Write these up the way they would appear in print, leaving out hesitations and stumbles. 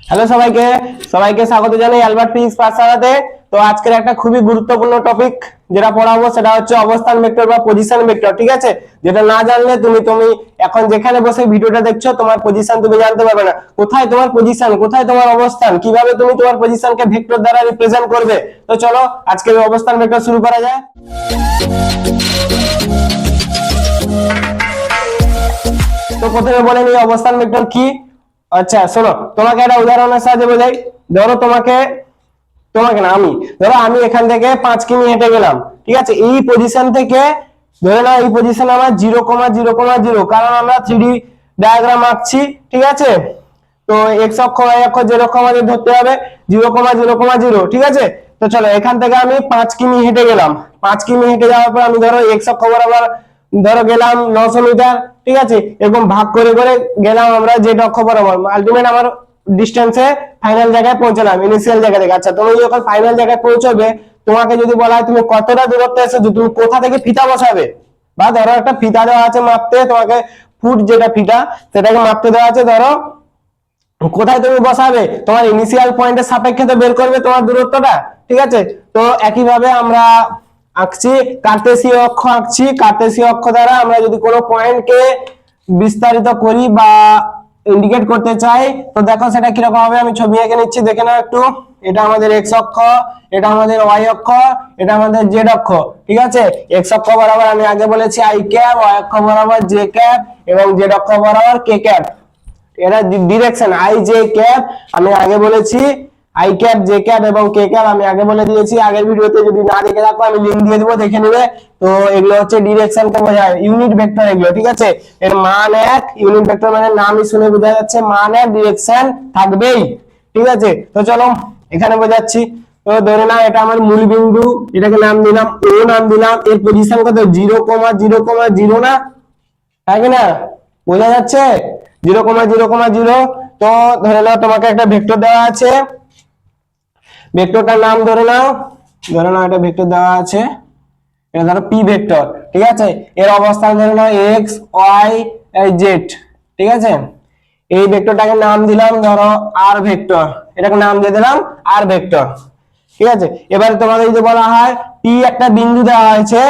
Hello সবাইকে সবাইকে স্বাগত জানাই অ্যালবার্ট ফিজিক্স পাঠশালাতে। তো আজকের একটা খুবই গুরুত্বপূর্ণ টপিক যেটা পড়াবো সেটা হচ্ছে অবস্থান ভেক্টর বা পজিশন ভেক্টর। ঠিক আছে, যেটা না জানলে তুমি তুমি এখন যেখানে বসে ভিডিওটা দেখছো তোমার পজিশন তুমি জানতে পারবে না, কোথায় তোমার পজিশন, কোথায় তোমার অবস্থান, কিভাবে তুমি তোমার পজিশনকে ভেক্টর দ্বারা রিপ্রেজেন্ট করবে। তো চলো আজকে অবস্থান ভেক্টর শুরু করা যায়। তো প্রথমে বলে নিই অবস্থান ভেক্টর কি। আচ্ছা শোনো, তোমাকে একটা উদাহরণের সাহায্যে বোঝাই। ধরো তোমাকে তোমাকে না আমি, ধরো আমি এখান থেকে 5 কিমি হেঁটে গেলাম। ঠিক আছে, এই পজিশন থেকে ধরে নাও এই পজিশন আমার 0,0,0, কারণ আমরা 3D ডায়াগ্রাম আঁকছি। ঠিক আছে, তো এক্স অক্ষ ওয়াই অক্ষ জেড অক্ষ আমাদের ধরতে হবে 0,0,0। ঠিক আছে, তো চলো এখান থেকে আমি 5 কিমি হেঁটে গেলাম। 5 কিমি হেঁটে যাওয়ার পর আমি ধরো এক্স অক্ষ বরাবর ধরো গেলাম 900 মিটার। ঠিক আছে, এরকম ভাগ করে করে গেলাম আমরা জেড অক্ষ বরাবর। আলটিমেট আমার ডিস্টেন্সে ফাইনাল জায়গায় পৌঁছলাম ইনিশিয়াল জায়গা থেকে। আচ্ছা, তুমি যখন ফাইনাল জায়গায় পৌঁছবে তোমাকে যদি বলা হয় তুমি কতটা দূরত্বে এসেছো, তুমি কোথা থেকে ফিতা বসাবে, বা ধরো একটা ফিতা দেওয়া আছে মাপতে, তোমাকে ফুট যেটা ফিতা সেটাকে মাপতে দেওয়া আছে, ধরো কোথায় তুমি বসাবে তোমার ইনিশিয়াল পয়েন্টের সাপেক্ষে তো বের করবে তোমার দূরত্বটা। ঠিক আছে, তো একইভাবে আমরা আঁকছি কার্তেশীয় অক্ষ আঁকছি। কার্তেশীয় অক্ষ দ্বারা আমরা যদি কোনো পয়েন্টকে বিস্তারিত করি বা ইন্ডিকেট করতে চাই তো দেখো সেটা কিরকম হবে। আমি ছবি এঁকে নিচ্ছি, দেখে নাও একটু। এটা আমাদের এক্স অক্ষ, এটা আমাদের ওয়াই অক্ষ, এটা আমাদের জেড অক্ষ। ঠিক আছে, এক্স অক্ষ বরাবর আমি আগে বলেছি আই ক্যাপ, ওয়াই অক্ষ বরাবর জে ক্যাপ এবং জেড অক্ষ বরাবর কে ক্যাপ। এরা ডিরেকশন আই জে ক্যাপ আমি আগে বলেছি, আই ক্যাপ জে ক্যাপ এবং কে ক্যাপ আমি আগে বলে দিয়েছি আগের ভিডিওতে। যদি না দেখে থাকো আমি লিংক দিয়ে দেবো, দেখে নেবে। তো এগুলো হচ্ছে ডিরেকশন কে বোঝায়, ইউনিট ভেক্টর এগুলো। ঠিক আছে, এর মান এক, ইউনিট ভেক্টর মানে নামই শুনে বোঝা যাচ্ছে মান এক, ডিরেকশন থাকবেই। ঠিক আছে, তো চলো এখানে বোঝাচ্ছি। তো ধরে নাও এটা আমার মূল বিন্দু, এটাকে নাম দিলাম ও, নাম দিলাম। এর পজিশন কত 0,0,0 না, তাই না? বোঝা যাচ্ছে 0,0,0। তো ধরে নাও তোমাকে একটা ভেক্টর দেওয়া আছে, ভেক্টরটার নাম ধরে নাও একটা ভেক্টর দেওয়া আছে, এটা ধরো পি ভেক্টর। ঠিক আছে, এর অবস্থান ধরে নাও এক্স ওয়াই জেড। ঠিক আছে, এই ভেক্টরটাকে নাম দিলাম ধরো আর ভেক্টর, এটাকে নাম দিয়ে দিলাম আর ভেক্টর। ঠিক আছে, এবারে তোমাদের যদি বলা হয় পি একটা বিন্দু দেওয়া হয়েছে,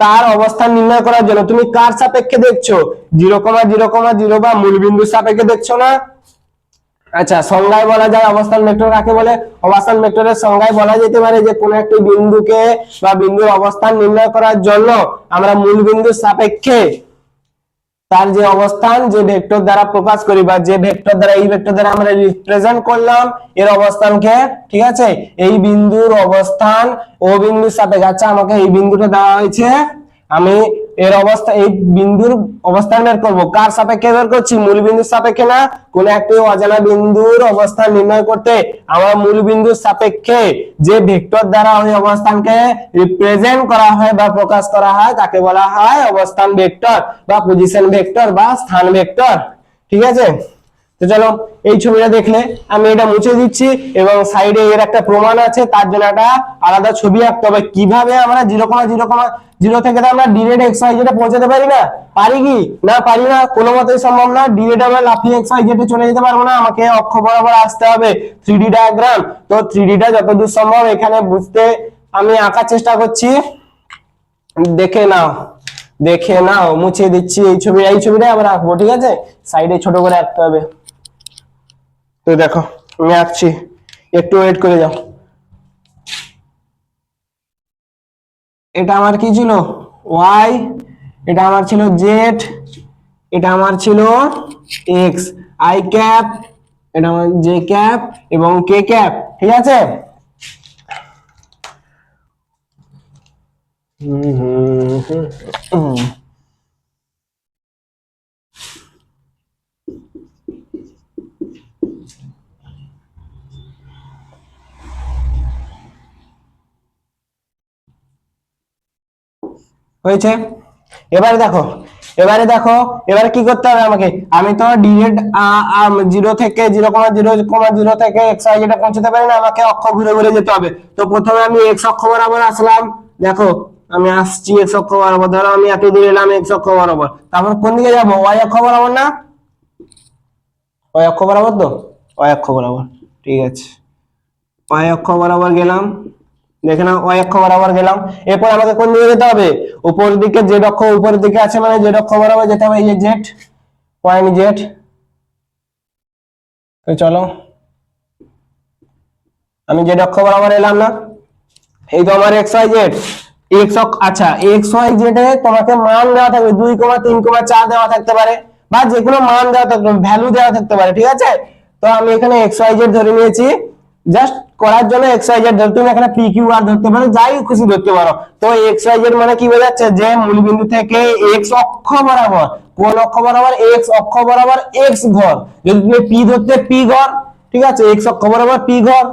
তার অবস্থান নির্ণয় করার জন্য তুমি কার সাপেক্ষে দেখছো, 0,0,0 বা মূল বিন্দুর সাপেক্ষে দেখছো না? আচ্ছা, সংজ্ঞায় বলা যায় অবস্থান ভেক্টর কাকে বলে। অবস্থান ভেক্টরের সংজ্ঞায় বলা যেতে পারে যে কোন একটি বিন্দুকে বা বিন্দুর অবস্থান নির্ণয় করার জন্য আমরা মূল বিন্দুর সাপেক্ষে তার যে অবস্থান যে ভেক্টর দ্বারা প্রকাশ করি বা যে ভেক্টর দ্বারা এই ভেক্টর দ্বারা আমরা রিপ্রেজেন্ট করলাম এর অবস্থানকে। ঠিক আছে, এই বিন্দুর অবস্থান ও বিন্দুর সাপেক্ষে। আচ্ছা, আমাকে এই বিন্দুটা দেওয়া হয়েছে, আমি এর অবস্থা এই বিন্দুর অবস্থান বের করবো, কার সাপেক্ষে বের করছি, মূল বিন্দুর সাপেক্ষে না। কোন একটি অজানা বিন্দুর অবস্থান নির্ণয় করতে আমার মূল বিন্দুর সাপেক্ষে যে ভেক্টর দ্বারা ওই অবস্থানকে রিপ্রেজেন্ট করা হয় বা প্রকাশ করা হয় তাকে বলা হয় অবস্থান ভেক্টর বা পজিশন ভেক্টর বা স্থান ভেক্টর। ঠিক আছে, তো চলো এই ছবিটা দেখলে আমি এটা মুছে দিচ্ছি এবং সাইডে এর একটা প্রমাণ আছে, তার জন্য একটা আলাদা ছবি আঁকতে হবে। কিভাবে আমরা 0,0,0 থেকে আমরা ডিরেক্ট এক্স ওয়াই জেডে পৌঁছাতে পারি না? পারি কি না? পারি না, কোনো মতেই সম্ভব না। ডিরেক্ট আমরা লাফিয়ে এক্স ওয়াই জেডে চলে যেতে পারবো না, আমাকে অক্ষ বরাবর আসতে হবে 3D ডায়াগ্রাম। তো 3D টা যতদূর সম্ভব এখানে বুঝতে আমি আঁকার চেষ্টা করছি, দেখে নাও দেখে নাও। মুছে দিচ্ছি এই ছবিটা আবার আঁকবো। ঠিক আছে, সাইডে ছোট করে আঁকতে হবে। তো দেখো আমি আঁকছি, একটু ওয়েট করে যাও। এটা আমার কি ছিল, ওয়াই, এটা আমার ছিল জেড, এটা আমার ছিল এক্স, আই ক্যাপ, এটা আমার জে ক্যাপ এবং কে ক্যাপ। ঠিক আছে, হয়েছে। এবারে দেখো এবারে কি করতে হবে আমাকে, আমি তো ডিরেক্ট 0 থেকে এক্স ওয়াই যেটা পৌঁছতে পারি না, আমাকে অক্ষ ঘুরে ঘুরে যেতে হবে। তো প্রথমে আমি এক্স অক্ষ বরাবর আসলাম, দেখো আমি আসছি এক্স অক্ষ বরাবর, ধরো আমি এত দূরে এলাম এক্স অক্ষ বরাবর। তারপর কোন দিকে যাবো, ওয়াই অক্ষ বরাবর না, ওয়াই অক্ষ বরাবর। তো y অক্ষ বরাবর, ঠিক আছে y অক্ষ বরাবর গেলাম, দেখে নাও y অক্ষ বরাবর গেলাম। এরপর আমাকে কোন দিকে যেতে হবে, উপরের দিকে, z অক্ষ উপরের দিকে আছে মানে z অক্ষ বরাবর যেতে হবে, এই যে z, পয়েন্ট z। তো চলো আমি z অক্ষ বরাবর এলাম না, এই তো আমার xy z, x অক্ষ, আচ্ছা xy z এ তোমাকে মান দেওয়া থাকবে 2, 3, 4 দেওয়া থাকতে পারে, বা যে কোনো মান দেওয়া থাকতে পারে, ভ্যালু দেওয়া থাকতে পারে, ঠিক আছে। তো আমি এখানে xy z ধরে নিয়েছি, জাস্ট করার জন্য xy z ধরতে, তুমি এখানে p q r ধরতে পারো, যাই খুশি ধরতে পারো। তো xy z মানে কি বোঝাচ্ছে, যে মূলবিন্দু থেকে x অক্ষ বরাবর, কোন অক্ষ বরাবর, x অক্ষ বরাবর x ঘর, যদি তুমি p ধরতে p ঘর, ঠিক আছে, x অক্ষ বরাবর p ঘর।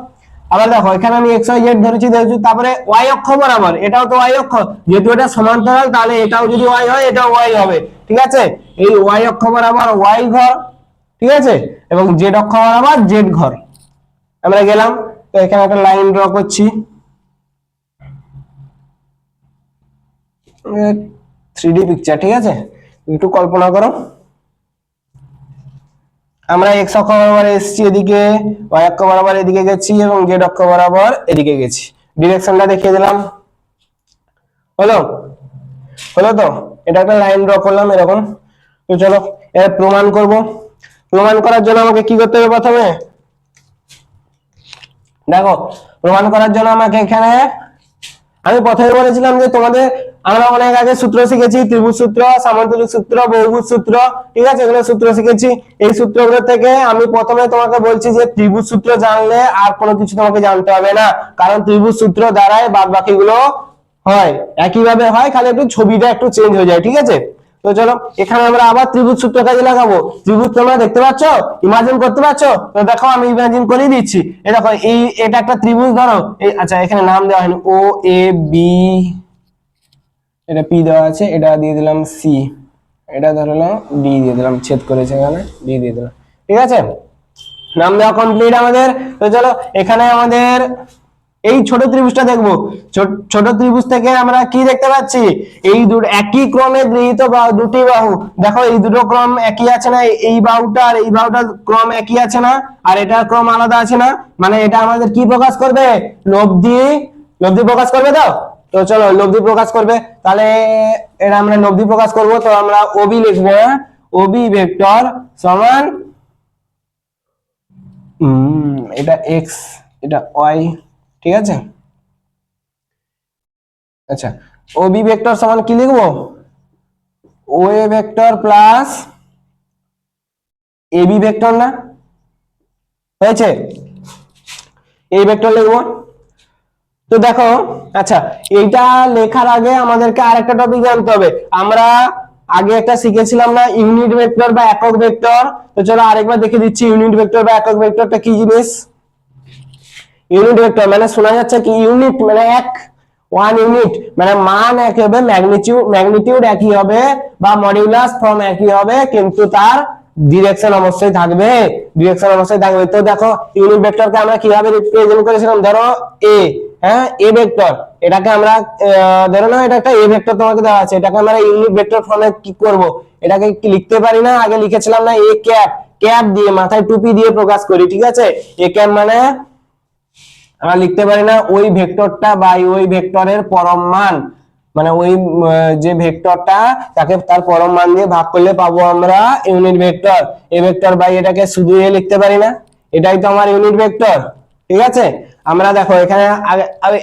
আবার দেখো এখানে আমি xy z ধরেছি, তারপরে y অক্ষ বরাবর, এটাও তো y অক্ষ, যেহেতু এটা সমান্তরাল তাহলে এটাও যদি y হয় এটাও y হবে, ঠিক আছে। এই y অক্ষ বরাবর y ঘর, ঠিক আছে, এবং z অক্ষ বরাবর z ঘর। আমরা গেলাম, তো এখানে একটা লাইন ড্র করছি, 3D পিকচার, ঠিক আছে, একটু কল্পনা করো। আমরা x অক্ষ বরাবর এসেছি এদিকে, y অক্ষ বরাবর এদিকে গেছি এবং z অক্ষ বরাবর এদিকে গেছি, ডিরেকশনটা দেখিয়ে দিলাম, হলো হলো তো। এটা একটা লাইন ড্র করলাম এরকম। তো চলো এর প্রমাণ করব। প্রমাণ করার জন্য আমাকে কি করতে হবে, প্রথমে দেখো, প্রমাণ করার জন্য আমাকে এখানে, আমি প্রথমে বলেছিলাম যে তোমাদের, আমরা অনেক আগে সূত্র শিখেছি, ত্রিভুজ সূত্র, সামন্তরিক সূত্র, বহুভুজ সূত্র, ঠিক আছে, এগুলো সূত্র শিখেছি। এই সূত্রগুলো থেকে আমি প্রথমে তোমাকে বলছি যে ত্রিভুজ সূত্র জানলে আর কোনো কিছু তোমাকে জানতে হবে না, কারণ ত্রিভুজ সূত্র দ্বারাই বাদ বাকিগুলো হয়, একইভাবে হয়, খালি একটু ছবিটা একটু চেঞ্জ হয়ে যায়, ঠিক আছে। তো চলো এখানে আমরা আবার ত্রিভুজ সূত্র কাজে লাগাবো। ত্রিভুজ তোমরা দেখতে পাচ্ছ, ইমাজিন করতে পারছো? তো দেখো আমি ইমাজিন করে দিচ্ছি। এই দেখো, এটা একটা ত্রিভুজ ধরো, এই আচ্ছা এখানে নাম দেওয়া হয়নি, ও এ বি, এটা পি দেওয়া আছে, এটা দিয়ে দিলাম সি, এটা ধরলাম ডি দিয়ে দিলাম, ছেদ করেছে এখানে, ডি দিয়ে দিলাম, ঠিক আছে, নাম দেওয়া কমপ্লিট আমাদের। তো চলো এখানে আমাদের এই ছোট ত্রিভুজটা দেখবো। ছোট ত্রিভুজ থেকে আমরা কি দেখতে পাচ্ছি, এই দুটো একই ক্রমে গৃহীত দুটি বাহু, দেখো এই দুটো ক্রম একই আছে না, এই বাহুটা আর এই বাহুটার ক্রম একই আছে না, আর এটার ক্রম আলাদা আছে না, মানে এটা আমাদের কি প্রকাশ করবে, লব্ধি, লব্ধি প্রকাশ করবে। তো তো চলো লব্ধি প্রকাশ করবে, তাহলে এটা আমরা লব্ধি প্রকাশ করব। তো আমরা ওবি লিখবো, ওবি ভেক্টর সমান, এটা এক্স, এটা ওয়াই, ঠিক আছে। আচ্ছা, ও বি ভেক্টর সমান কি লিখবো, O A vector plus A B vector, না হয়েছে, এই ভেক্টর লিখবো। তো দেখো, আচ্ছা এইটা লেখার আগে আমাদেরকে আরেকটা টপিক জানতে হবে। আমরা আগে একটা শিখেছিলাম না, ইউনিট ভেক্টর বা একক ভেক্টর। তো চলো আরেকবার দেখে দিচ্ছি, ইউনিট ভেক্টর বা একক ভেক্টরটা কি জিনিস। ইউনিট ভেক্টর মানে শোনা যাচ্ছে কি, ইউনিট মানে এক, ওয়ান ইউনিট মানে মান একই হবে, ম্যাগনিটিউড একই হবে, বা মডিউলাস ফর্ম একই হবে, কিন্তু তার ডিরেকশন অবশ্যই থাকবে, ডিরেকশন অবশ্যই থাকবে। তো দেখো ইউনিট ভেক্টরকে আমরা কিভাবে রিপ্রেজেন্ট করেছিলাম, ধরো এ, হ্যাঁ এ ভেক্টর, এটাকে আমরা ধরে নাও এটা একটা এ ভেক্টর তোমাকে দেওয়া আছে, এটাকে আমরা ইউনিট ভেক্টর ফর্মে কি করব, এটাকে কি লিখতে পারি না, আগে লিখেছিলাম না এ ক্যাপ, ক্যাপ দিয়ে মাথায় টুপি দিয়ে প্রকাশ করি, ঠিক আছে। এ ক্যাপ মানে আমরা লিখতে পারি না ওই ভেক্টরটা বা ওই ভেক্টরের পরম মান, মানে ওই যে ভেক্টরটা তাকে তার পরম মান দিয়ে ভাগ করলে পাবো আমরা unit vector. A vector by এটাকে শুধু এ লিখতে পারি না, এটাই তো আমার ইউনিট ভেক্টর, ঠিক আছে। আমরা দেখো এখানে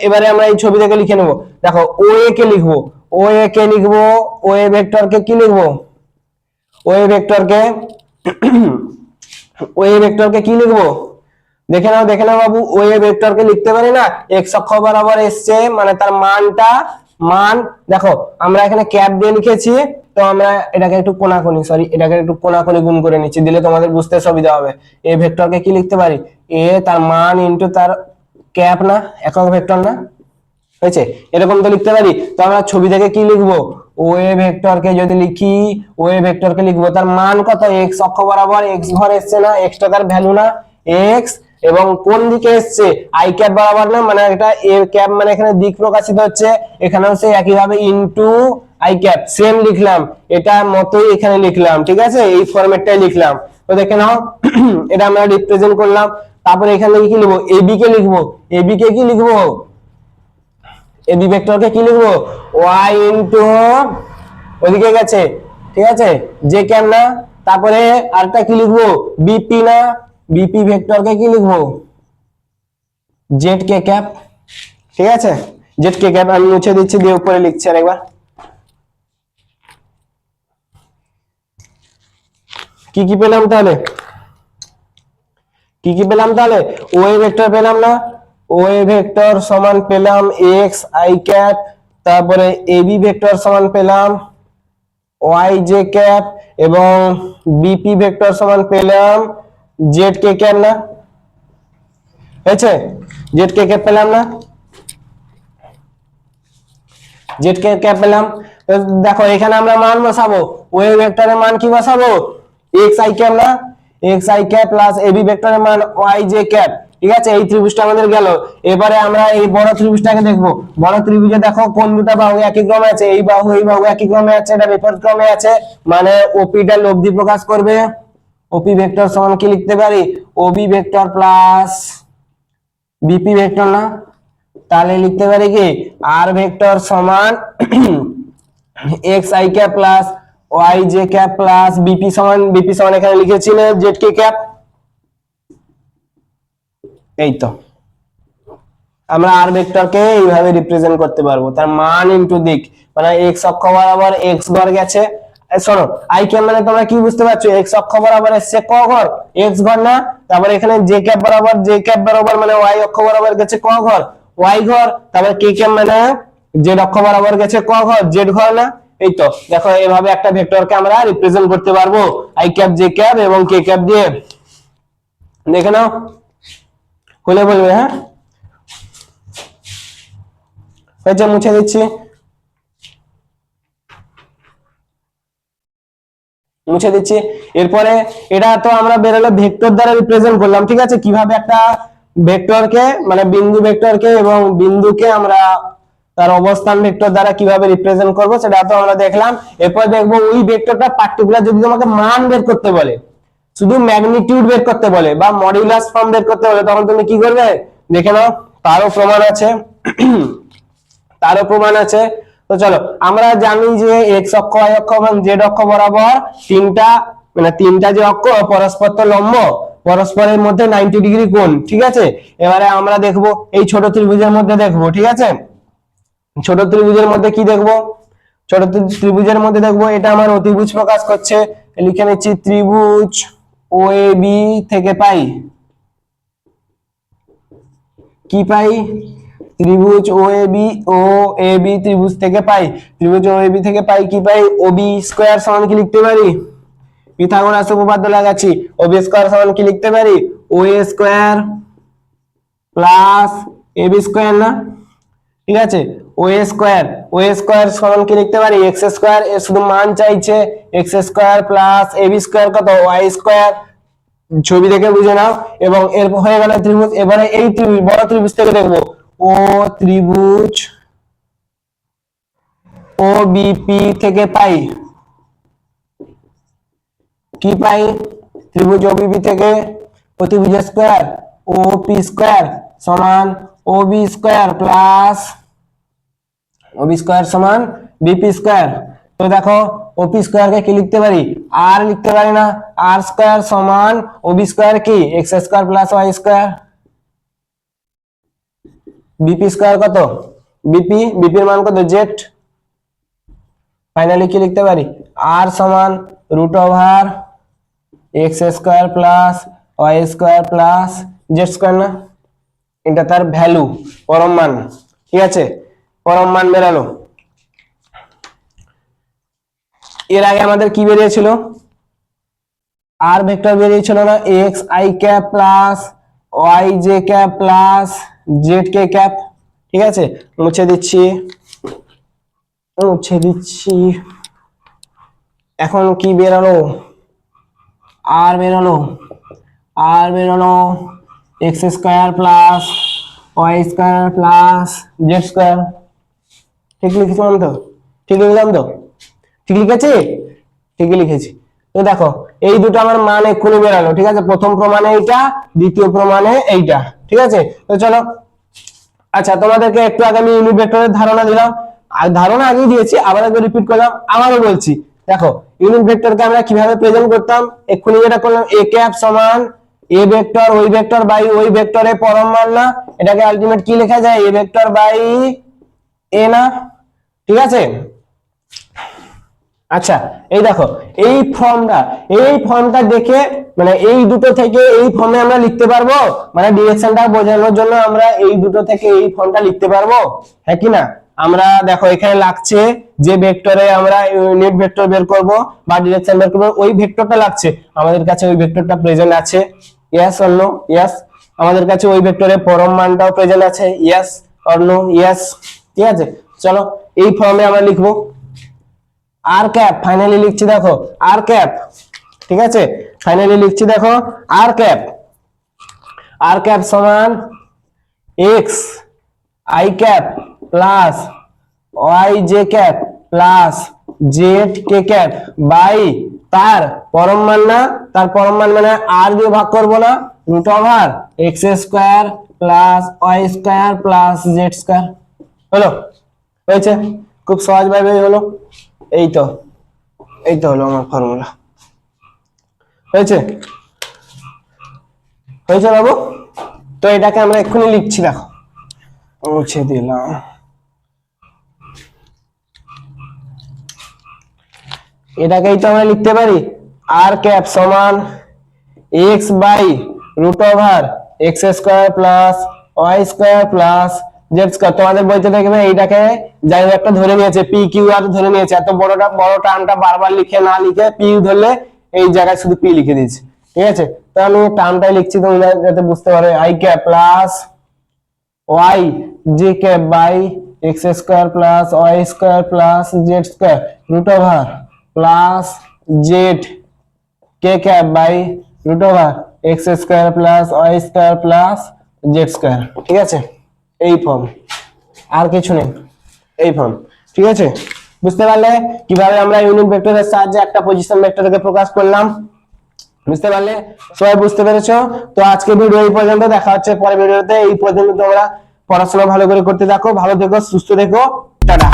এবারে আমরা এই ছবি থেকে লিখে নেব, দেখো ও এ কে লিখবো, ও এ কে লিখবো, ও এ ভেক্টরকে কি লিখবো, ও এ ভেক্টরকে ও এ ভেক্টরকে কি লিখবো, দেখে নাও দেখে নাও বাবু, ও এ ভেক্টরকে লিখতে পারি না, এক্স অক্ষ বরাবর এসছে মানে তার মানটা, মান দেখো আমরা এখানে ক্যাপ দিয়ে লিখেছি, তো আমরা এটাকে একটু কোনাকুনি, সরি এটাকে একটু কোনাকুনি গুণ করে নিচ্ছি, দিলে তোমাদের বুঝতে সুবিধা হবে। এ ভেক্টরকে কি লিখতে পারি, এ তার মান ইনটু তার ক্যাপ, না একক ভেক্টর না হয়েছে, এরকম তো লিখতে পারি। তো আমরা ছবি থেকে কি লিখবো, ও এ ভেক্টরকে যদি লিখি, ও এ ভেক্টরকে লিখবো তার মান কত, এক্স অক্ষ বরাবর এক্স ঘর এসছে না, এক্সটা তার ভ্যালু না, এক্স, এবং কোন দিকে এসছে, আই ক্যাপ বরাবর না, মানে এটা এ ক্যাপ মানে এখানে দিক প্রকাশিত হচ্ছে, এখানেও সেই একই ভাবে ইনটু আই ক্যাপ সেম লিখলাম, এটা মতোই এখানে লিখলাম, ঠিক আছে, এই ফরম্যাটটাই লিখলাম। তো দেখে নাও এটা আমরা রিপ্রেজেন্ট করলাম। তারপরে এখানে কি লিখবো, এবি কে লিখবো, এবি কে কি লিখবো, এবি ভেক্টরকে কি লিখবো, ওয়াই ইনটু ওদিকে গেছে, ঠিক আছে, জে ক্যাপ না, তারপরে আরেকটা কি লিখবো, বিপি না, বিপি ভেক্টরকে কি লিখবো, জেড কে ক্যাপ, ঠিক আছে, জেড কে ক্যাপ। আমি মুছে দিচ্ছি, দিয়ে উপরে লিখছি আরেকবার। কি কি পেলাম তাহলে, কি কি পেলাম তাহলে, ওয়ে ভেক্টর পেলাম না, ওয়ে ভেক্টর সমান পেলাম এক্স আই ক্যাপ, তারপরে এবি ভেক্টর সমান পেলাম ওয়াই জে ক্যাপ, এবং বিপি ভেক্টর সমান পেলাম জেড কে ক্যাপ না, হয়েছে, জেড কে ক্যাপ পেলাম না, জেড কে ক্যাপ পেলাম। দেখো এখানে আমরা মান বসাবো, ওয়ে ভেক্টরের মান কি বসাবো, এক্স আই ক্যাপ না, x I cap plus A B ভেক্টরের মান ওয়াই জে ক্যাপ, ঠিক আছে, এই ত্রিভুজটা আমাদের গেল। এবারে আমরা এই বড় ত্রিভুজটাকে দেখবো। বড় ত্রিভুজে দেখো কোন দুটো বাহু একই ক্রমে আছে, এই বাহু একই ক্রমে আছে, এটা বিপরীত ক্রমে আছে, মানে ওপিটা লব্ধি প্রকাশ করবে। ওপি ভেক্টর সমান কি লিখতে পারি, O B vector plus B P vector না, তাহলে লিখতে পারি কি আর ভেক্টর সমান X I cap plus Y J cap plus B P সমান এখানে লিখেছিলেন জেড কে ক্যাপ। এই তো আমরা আর ভেক্টরকে এইভাবে রিপ্রেজেন্ট করতে পারবো, তার মান ইনটু দিক, মানে এক্স অক্ষ বরাবর এক্স ঘর গেছে, শোনো আই ক্যাপ মানে তোমরা কি বুঝতে পারছো, এক্স অক্ষ বরাবর এসছে ক ঘর, এক্স ঘর না, তারপরে এখানে জে ক্যাপ বরাবর মানে ওয়াই অক্ষ বরাবর গেছে ক ঘর, ওয়াই ঘর, তারপরে কে ক্যাপ মানে জেড অক্ষ বরাবর গেছে ক ঘর, জেড ঘর না। এই তো দেখো এভাবে একটা ভেক্টরকে আমরা রিপ্রেজেন্ট করতে পারবো আই ক্যাপ জে ক্যাপ এবং কে ক্যাপ দিয়ে। দেখে নাও, হলে বলবে, হ্যাঁ হয়েছে, মুছে দিচ্ছি, মুছে দিচ্ছি। এরপরে এটা তো আমরা বেরোলে ভেক্টর দ্বারা রিপ্রেজেন্ট করলাম, ঠিক আছে, কিভাবে একটা ভেক্টরকে মানে বিন্দু ভেক্টরকে এবং বিন্দুকে আমরা তার অবস্থান ভেক্টর দ্বারা কিভাবে রিপ্রেজেন্ট করব সেটা তো আমরা দেখলাম। এরপর দেখবো ওই ভেক্টরটা পার্টিকুলার যদি তোমাকে মান বের করতে বলে, শুধু ম্যাগনিটিউড বের করতে বলে বা মডিউলাস ফর্ম বের করতে বলে, তখন তুমি কি করবে দেখে নাও, তারও প্রমাণ আছে তারও প্রমাণ আছে। তো চলো আমরা জানি যে এক্স অক্ষ ওয়াই অক্ষ এবং জেড অক্ষ বরাবর তিনটা যে অক্ষ পরস্পর তো লম্ব, পরস্পরের মধ্যে 90 ডিগ্রি কোণ, ঠিক আছে। এবারে আমরা দেখবো এই ছোট ত্রিভুজের মধ্যে দেখবো, ঠিক আছে, ছোট ত্রিভুজের মধ্যে কি দেখবো, ছোট ত্রিভুজের মধ্যে দেখবো এটা আমার অতিভুজ প্রকাশ করছে, লিখে নিচ্ছি ত্রিভুজ ও এ বি থেকে পাই কি পাই, ত্রিভুজ ও এ বি ত্রিভুজ থেকে পাই, ত্রিভুজ ও এ বি থেকে পাই কি পাই, ওবি স্কয়ার সমান কি লিখতে পারি, পিথাগোরাস উপপাদ্য লাগাচ্ছি, ওবি স্কয়ার সমান কি লিখতে পারি, ও এ square plus A B square না, ঠিক আছে, ও এ স্কয়ার সমান কি লিখতে পারি, এক্স স্কয়ার, এর শুধু মান চাইছে, x square plus A B square কত, ওয়াই স্কয়ার, ছবি দেখে বুঝে নাও। এবং এর হয়ে গেল ত্রিভুজ। এবারে এই ত্রিভুজ বড় ত্রিভুজ থেকে দেখবো, ও ত্রিভুজ ও বিপি থেকে পাই কি পাই, ত্রিভুজ ও বিপি থেকে অতিভুজ স্কয়ার ও পি স্কয়ার সমান O B square plus O B square সমান বিপি স্কয়ার। তো দেখো ওপি স্কয়ার কে কি লিখতে পারি, আর লিখতে পারি না, আর স্কয়ার সমান ওবি স্কয়ার কি X square plus Y square, B P square কত, বিপির মান কত জেড, ফাইনালি কি লিখতে পারি, আর সমান root over X square plus Y square plus Z square না, এটা তার ভ্যালু পরম মান, ঠিক আছে, পরম মান বেরালো। এর আগে আমাদের কি বেরিয়েছিল, আর ভেক্টর বেরিয়েছিল না, x I cap plus Y J cap plus Z K cap, ঠিক আছে, মুছে দিচ্ছি, এখন কি বেরালো, আর বেরালো x square plus Y square plus Z square, ঠিক লিখেছিলাম তো, ঠিক লিখলাম তো? ঠিক লিখেছি? ঠিকই লিখেছি। তো দেখো এই দুটো আমার মান এক্ষুনি বেরালো, ঠিক আছে? প্রথম প্রমাণে এইটা, দ্বিতীয় প্রমাণে এইটা, ঠিক আছে? তো চলো, আচ্ছা তোমাদেরকে একটু আগে আমি ইউনিট ভেক্টরের ধারণা দিলাম, আর ধারণা আগেই দিয়েছি, আবার একবার রিপিট করলাম, আবারও বলছি। দেখো ইউনিট ভেক্টরকে আমরা কিভাবে প্রেজেন্ট করতাম, এক্ষুনি যেটা করলাম, এ ক্যাপ সমান এ ভেক্টর ওই ভেক্টর বাই ওই ভেক্টরের পরম মান না, এটাকে আলটিমেট কি লেখা যায়, এ ভেক্টর বাই এ না, ঠিক আছে? আচ্ছা এই দেখো এই ফর্মটা দেখে মানে এই দুটো থেকে এই ফর্মে আমরা লিখতে পারবো, মানে ডিরেকশনটা বোঝানোর জন্য আমরা এই দুটো থেকে এই ফর্মটা লিখতে পারবো, হ্যাঁ কি না? আমরা দেখো এখানে লাগছে যে ভেক্টরে আমরা ইউনিট ভেক্টর বের করব বা ডিরেকশন বের করব, ওই ভেক্টরটা লাগছে, আমাদের কাছে ওই ভেক্টরটা প্রেজেন্ট আছে, ইয়েস অর নো? ইয়েস। আমাদের কাছে ওই ভেক্টরের পরম মানটাও প্রেজেন্ট আছে, ইয়েস অর নো? ইয়েস। ঠিক আছে, চলো এই ফর্মে আমরা লিখবো আর ক্যাপ, ফাইনালি লিখছি দেখো আর ক্যাপ, ঠিক আছে? ফাইনালি লিখছি দেখো আর ক্যাপ সমান X I cap plus Y J cap plus Z K cap by তার পরম মান না, তার পরম মান মানে আর দিয়ে ভাগ করবো না, root over X square plus Y square plus Z square. হলো? হয়েছে? খুব সহজ ভাবে হলো। এই তো হলো আমার ফর্মুলা। হয়েছে বাবু? তো এটাকে আমরা এক্ষুনি লিখছি, দেখো মুছে দিলাম। এটাকেই তো আমরা লিখতে পারি আর ক্যাপ সমান X by root over X square plus Y square plus Z square. তোমাদের বইতে দেখবে এইটাকে যাই হোক একটা ধরে নিয়েছে, পি কিউ আর ধরে নিয়েছে, এত বড় টার্মটা বারবার লিখে না লিখে পি ধরলে এই জায়গায় শুধু পি লিখে দিয়েছে, ঠিক আছে? তো আমি টার্মটাই লিখছি তোমরা যাতে বুঝতে পারো, I cap plus Y J cap by X square plus Y square plus Z square root over plus Z K cap by root over X square plus Y square plus Z square. ঠিক আছে, এই form, আর কিছু নেই, এই form. ঠিক আছে, বুঝতে পারলে কিভাবে আমরা ইউনিট ভেক্টরের সাহায্যে একটা পজিশন ভেক্টরকে প্রকাশ করলাম? বুঝতে পারলে? সবাই বুঝতে পেরেছো? তো আজকে ভিডিও এই পর্যন্ত, দেখা হচ্ছে পরের ভিডিওতে। এই পর্যন্ত তোমরা পড়াশোনা ভালো করে করতে থাকো, ভালো থেকো, সুস্থ থেকো, টাটা।